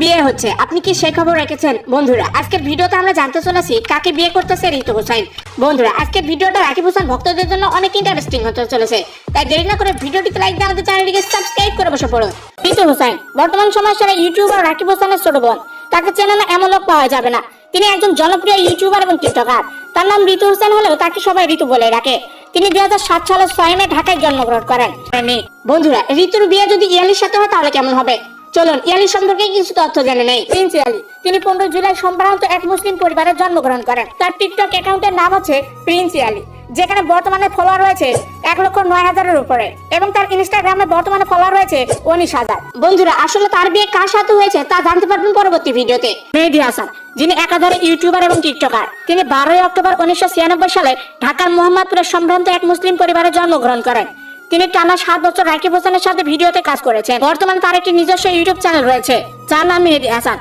বিয়ে হচ্ছে, আপনি কি সেই খবর রেখেছেন? বন্ধুরা আজকের ভিডিওতে আমরা জানতে চলেছি কাকে বিয়ে করতেছে ঋতু হোসেন। বন্ধুরা আজকের ভিডিওটা রাকিব হোসেন ভক্তদের জন্য অনেক ইন্টারেস্টিং হতে চলেছে, তাই দেরি না করে ভিডিওটিতে লাইক দিয়ে আমাদের চ্যানেলটিকে সাবস্ক্রাইব করে বসে পড়ুন। ঋতু হোসেন বর্তমান সময়ের সেরা ইউটিউবার রাকিব হোসেনের ছোট বোন। তাকে চেনে না এমন লোক পাওয়া যাবে না। তিনি একজন জনপ্রিয় ইউটিউবার এবং টিকটকার। তার নাম ঋতু হোসেন হলেও তাকে সবাই ঋতু বলে ডাকে। তিনি 2007 সালের 6 মে ঢাকায় জন্মগ্রহণ করেন। বন্ধুরা ঋতুর বিয়ে যদি ইয়ালির সাথে হয় তাহলে কেমন হবে? চলুন ইয়ালি সম্পর্কে কিছু তথ্য জেনে নেই। প্রিন্স ইয়ালি, তিনি 15 জুলাই সম্ভ্রান্ত এক মুসলিম পরিবারে জন্মগ্রহণ করেন। তার টিকটক অ্যাকাউন্টের নাম হচ্ছে প্রিন্স ইয়ালি, যেখানে বর্তমানে ফলোয়ার রয়েছে 1,09,000-এর উপরে, এবং তার ইনস্টাগ্রামে বর্তমানে ফলোয়ার রয়েছে 19,000। বন্ধুরা আসলে তার বিয়ে কার সাথে হয়েছে তা জানতে পারবেন পরবর্তী ভিডিওতে। মেহেদী হাসান, যিনি একাধারে ইউটিউবার এবং টিকটকার, তিনি 12 অক্টোবর 1996 সালে ঢাকার মোহাম্মদপুরের সম্ভ্রান্ত এক মুসলিম পরিবারে জন্মগ্রহণ করেন। তিনি টানা 7 বছর রাকিব হোসেনের সাথে ভিডিওতে কাজ করেছেন। বর্তমানে তার একটি নিজস্ব ইউটিউব চ্যানেল রয়েছে যার নাম মেহেদী হাসান।